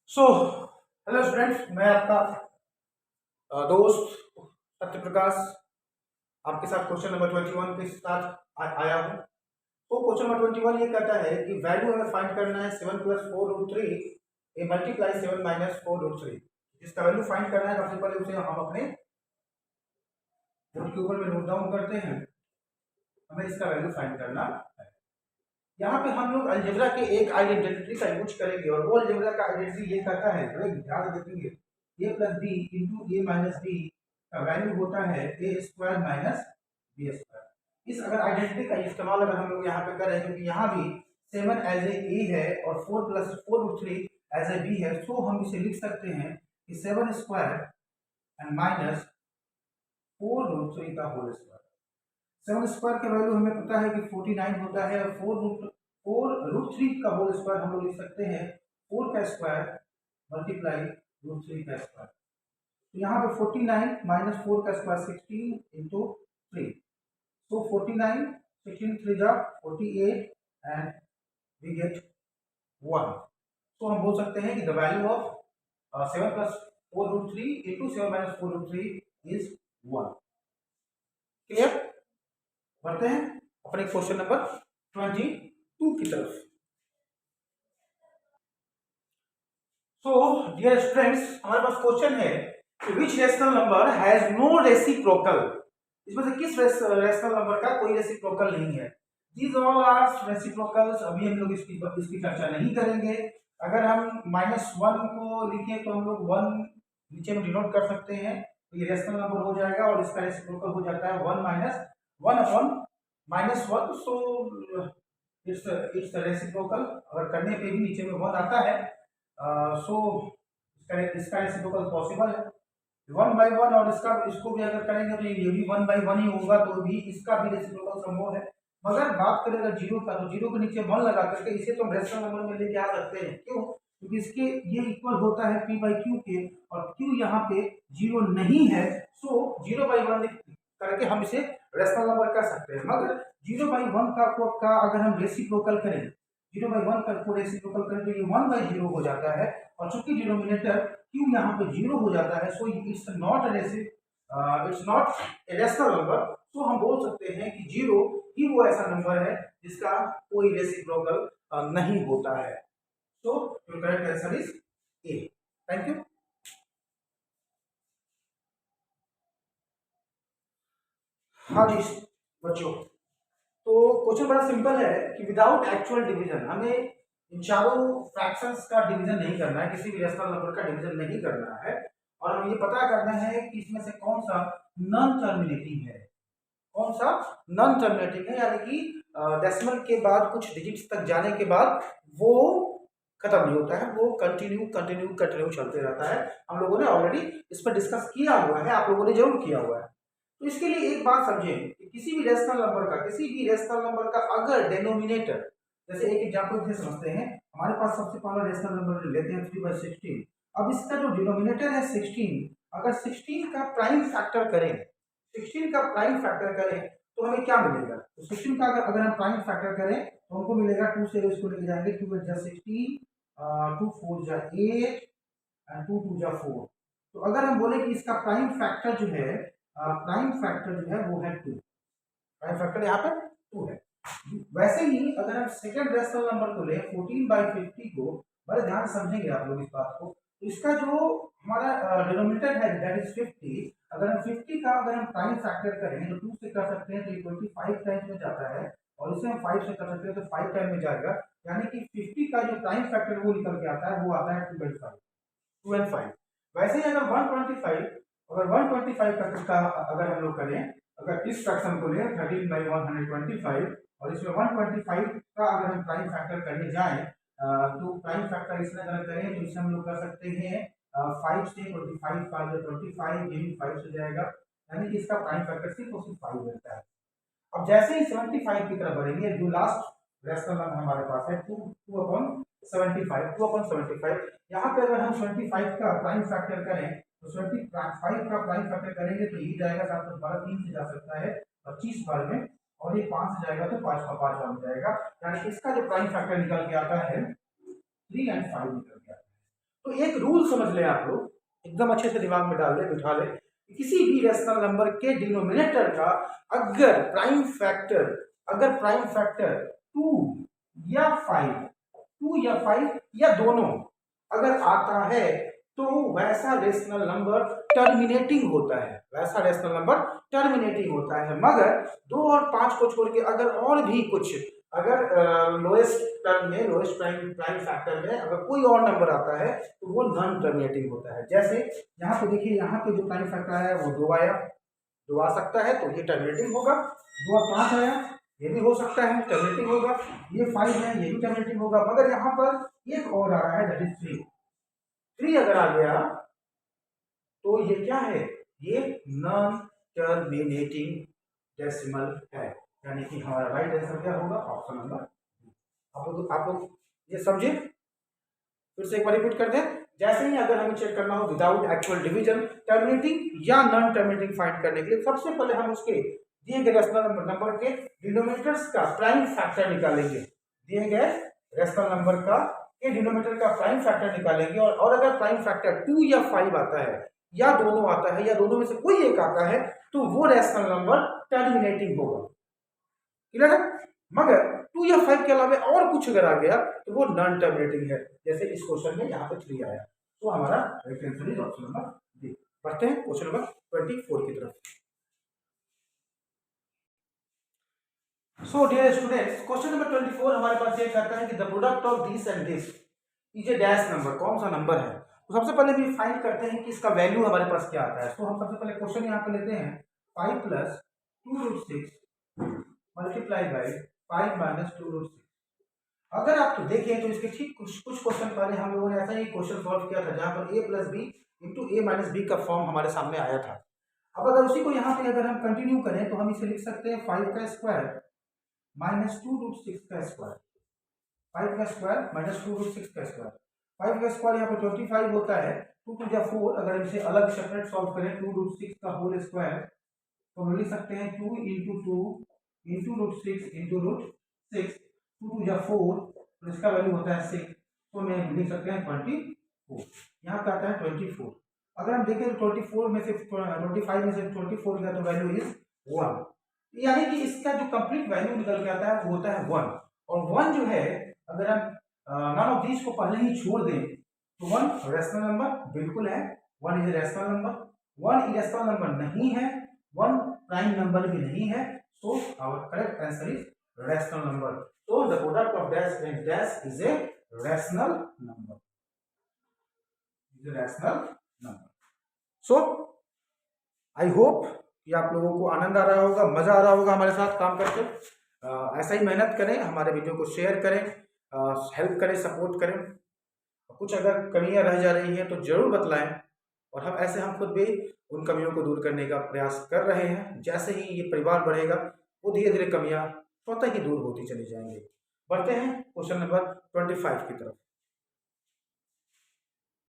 So hello students, मैं आपका दोस्त सत्य प्रकाश आपके साथ क्वेश्चन नंबर 21 के साथ आया हूँ। तो क्वेश्चन नंबर 21 ये कहता है कि वैल्यू हमें फाइंड करना है 7 प्लस 4√3 ए मल्टीप्लाई 7 माइनस 4√3। जिसका वैल्यू फाइंड करना है सबसे पहले उसे हम अपने बोर्ड के ऊपर में नोट डाउन करते हैं। हमें इसका वैल्यू फाइंड करना है। यहाँ पे हम लोग अलजेब्रा के एक आइडेंटिटी का यूज करेंगे और वो अलजेब्रा का आइडेंटिटी ये कहता है, ध्यान देखेंगे, a plus b into a minus b का वैल्यू होता है a square minus b square. इस अगर आइडेंटिटी का इस्तेमाल अगर हम लोग यहाँ पे करें, क्योंकि यहाँ भी 7 एज ए है और 4 प्लस 4√3 एज ए बी है, तो हम इसे लिख सकते हैं कि 7 स्क्वायर एंड माइनस 4√3 का होल स्क्वायर। 7 स्क्वायर का वैल्यू हमें पता है कि 49 होता है और 4√3 का होल स्क्वायर हम लोग लिख सकते हैं 4 का स्क्वायर मल्टीप्लाई √3 का स्क्वायर। तो यहाँ पे 49 माइनस 4 का स्क्वायर 16 इंटू 3। तो 49 16 3 जा 48 एंड वी गेट 1। तो हम बोल सकते हैं कि the value of 7 plus 4√3 into 7 minus 4√3 is 1। Clear? बढ़ते हैं अपने क्वेश्चन नंबर 22 की तरफ। सो डियर स्टूडेंट्स, हमारे पास क्वेश्चन है कि which rational number has no reciprocal. इसमें से किस रेशनल नंबर का कोई रेसिप्रोकल नहीं है। These all are reciprocals. अभी हम लोग इसकी चर्चा नहीं करेंगे। अगर हम -1 को लिखें तो हम लोग 1 नीचे में डिनोट कर सकते हैं, तो ये रेशनल नंबर हो जाएगा और इसका रेसिप्रोकल हो जाता है 1 minus 1 upon -1। So it's reciprocal. अगर करने पे भी नीचे में 1 आता है, सो इसका रेसिप्रोकल पॉसिबल है 1 बाई 1। और इसको भी अगर करेंगे तो ये भी 1 बाई 1 ही होगा, तो भी इसका भी रेसिप्रोकल संभव है। मगर बात करें अगर जीरो का, तो जीरो के नीचे 1 लगा करके इसे तो हम रेशनल नंबर में लेके आ सकते हैं। क्यों? क्योंकि इसके ये इक्वल होता है p बाई क्यू के, और q यहाँ पे जीरो नहीं है, सो 0/1 करके हम इसे रेशनल नंबर कर सकते हैं। मगर 0/1 का अगर हम रेसिप्रोकल करें, 0/1 को रेसिप्रोकल करें तो ये 1/0 हो जाता है, और चूंकि डिनोमिनेटर q यहाँ पे 0 हो जाता है, so it's not a rational number. तो हम बोल सकते हैं कि 0 ही वो ऐसा नंबर है जिसका कोई रेसिप्रोकल नहीं होता है। तो your correct answer is a. Thank you. हाँ जी बच्चों, तो क्वेश्चन बड़ा सिंपल है कि विदाउट एक्चुअल डिवीजन हमें इन चारों फ्रैक्शंस का डिवीजन नहीं करना है, किसी भी रेशनल नंबर का डिवीजन नहीं करना है, और हमें ये पता करना है कि इसमें से कौन सा नॉन टर्मिनेटिंग है, कौन सा नॉन टर्मिनेटिंग है, यानी कि डेसिमल के बाद कुछ डिजिट्स तक जाने के बाद वो खत्म नहीं होता है, वो कंटिन्यू कंटिन्यू कंटिन्यू चलते रहता है। हम लोगों ने ऑलरेडी इस पर डिस्कस किया हुआ है, आप लोगों ने जरूर किया हुआ है। तो इसके लिए एक बात समझें कि किसी भी रेशनल नंबर का अगर डेनोमिनेटर, जैसे एक एग्जांपल से समझते हैं, हमारे पास सबसे पहला रेशनल नंबर लेते हैं 3/16। अब इसका जो डिनोमिनेटर है 16, अगर 16 का प्राइम फैक्टर करें, 16 का प्राइम फैक्टर करें तो हमें क्या मिलेगा? तो 16 का अगर हम प्राइम फैक्टर करें तो हमको मिलेगा 2 से इसको लेके जाएंगे, 2 8 जा 16, 2 4 जा 8 एंड 2 2 जा 4। तो अगर हम बोले कि इसका प्राइम फैक्टर जो है, वो है 2। प्राइम फैक्टर यहाँ पे 2 है। वैसे ही अगर हम सेकंड रेशनल नंबर को ले 14/50 को, बड़े ध्यान से समझेंगे आप लोग इस बात को, तो इसका जो हमारा डिनोमिनेटर है दैट इज 50। अगर हम 50 का अगर हम प्राइम फैक्टर करें तो 2 से कर सकते हैं तो ये 25 टाइम्स में जाता है, और इसे हम 5 से कर सकते हैं तो 5 टाइम में जाएगा, यानी कि 50 का जो प्राइम फैक्टर वो निकल के आता है, वो आता है 2/5, 2 and 5। वैसे ही अगर 125 का अगर हम लोग करें, अगर इस फ्रैक्शन को लें 13/125, और इसमें 125 का अगर हम प्राइम फैक्टर करने जाएं, तो प्राइम फैक्टर इसमें अगर करें तो इसे हम लोग कर सकते हैं 5 से 25 5 गेमिंग 5 से जाएगा, यानी कि इसका प्राइम फैक्टर सिर्फ और सिर्फ 5 मिलता है। अब जैसे ही 75 की तरफ बढ़ेंगे, जो लास्ट रेशनल नंबर हमारे पास है 2/75, यहाँ पे अगर हम 75 का प्राइम फैक्टर करें तो 75 का प्राइम फैक्टर करेंगे तो ये जाएगा 7 3 से जा सकता है 25 बार में, और ये 5 से जाएगा तो 5 का 5 में जाएगा, यानी इसका जो प्राइम फैक्टर निकल के आता है 3 and 5 निकल के आता है। तो एक रूल समझ लें आप लोग, एकदम अच्छे से दिमाग में डाल ले, बिठा ले, किसी भी रेशनल नंबर के डिनोमिनेटर का अगर प्राइम फैक्टर 2 या 5 या दोनों अगर आता है तो वैसा रेशनल नंबर टर्मिनेटिंग होता है, मगर 2 और 5 को छोड़ के अगर और भी कुछ, अगर लोएस्ट प्राइम फैक्टर में अगर कोई और नंबर आता है तो वो नॉन टर्मिनेटिंग होता है। जैसे यहाँ पे देखिए, यहाँ पे जो प्राइम फैक्टर है वो 2 आया, 2 आ सकता है तो ये टर्मिनेटिंग होगा। 2 और 5 आया, ये भी हो सकता है टर्मिनेटिंग होगा। ये 5 है, ये भी टर्मिनेटिंग होगा। मगर यहाँ पर एक और आ रहा है, दैट इज 3 अगर आ गया तो ये क्या है, ये नॉन टर्मिनेटिंग डेसिमल है, यानी कि हमारा राइट आंसर क्या होगा, ऑप्शन नंबर। आप लोग ये समझे, फिर से एक बार रिपीट कर दें। जैसे ही अगर हमें चेक करना हो विदाउट एक्चुअल डिवीजन, टर्मिनेटिंग या नॉन टर्मिनेटिंग फाइंड करने के लिए सबसे पहले हम उसके दिए गए रेशनल नंबर के डिनोमिनेटर्स का प्राइम फैक्टर निकालेंगे। दिए गए रेशनल नंबर का के डिनोमिनेटर का प्राइम फैक्टर निकालेंगे, और अगर प्राइम फैक्टर 2 या 5 आता है या दोनों आता है या दोनों में से कोई एक आता है तो वो रेशनल नंबर टर्मिनेटिंग होगा। क्लियर है? मगर 2 या 5 के अलावा और कुछ अगर आ गया तो वो नॉन टर्मिनेटिंग है। जैसे इस क्वेश्चन में यहाँ पे 3 आया, तो हमारा right answer is option number D. बढ़ते हैं क्वेश्चन नंबर 24 की तरफ। So dear students, question number 24 हमारे पास ये कहता है कि the product of this and this is a dash number. कौन सा नंबर है? तो सबसे पहले भी फाइंड करते हैं कि इसका वैल्यू हमारे पास क्या आता है। तो हम सबसे पहले क्वेश्चन यहाँ पे लेते हैं 5 + 2√6 मल्टीप्लाई बाई 5 - 2√6। अगर आप तो देखें तो इसके ठीक कुछ क्वेश्चन पहले हम लोगों ने ऐसा ही क्वेश्चन सॉल्व किया था, जहां पर a + b × a - b का फॉर्म हमारे सामने आया था। अब अगर उसी को यहाँ पे अगर हम कंटिन्यू करें तो हम इसे लिख सकते हैं 5 का स्क्वायर - 2√6 का स्क्वायर। 5 का स्क्वायर - 2√6 का स्क्वायर। 5 का स्क्वायर यहाँ पर 25 होता है, 2 × 4। अगर इसे अलग सेपरेट सॉल्व करें 2√6 का होल स्क्वायर तो हम लिख सकते हैं 2 × 2 × √6 × √6, 2 × 4 तो इसका वैल्यू होता है 6, तो मैं लिख सकते हैं 24। यहाँ पे आता है 24। अगर हम देखें तो 24 में से 25 में से 24 का तो वैल्यू इज 1, यानी कि इसका जो कंप्लीट वैल्यू निकल के आता है वो होता है 1। और 1 जो है, अगर हम नन ऑफ दीज को पहले ही छोड़ दें तो 1 रैशनल नंबर बिल्कुल है, 1 is a rational number. 1 irrational number नहीं है, 1 प्राइम नंबर भी नहीं है, so our correct answer is rational number. So the product of dash and dash is a rational number. Is a rational number. So I hope कि आप लोगों को आनंद आ रहा होगा, मजा आ रहा होगा हमारे साथ काम करके। ऐसा ही मेहनत करें, हमारे वीडियो को शेयर करें, हेल्प करें, सपोर्ट करें। कुछ अगर कमियां रह जा रही हैं तो जरूर बतलाएं, और हम खुद भी उन कमियों को दूर करने का प्रयास कर रहे हैं। जैसे ही ये परिवार बढ़ेगा वो धीरे धीरे कमियां स्वतः ही दूर होती चली जाएंगी। बढ़ते हैं क्वेश्चन नंबर 25 की तरफ।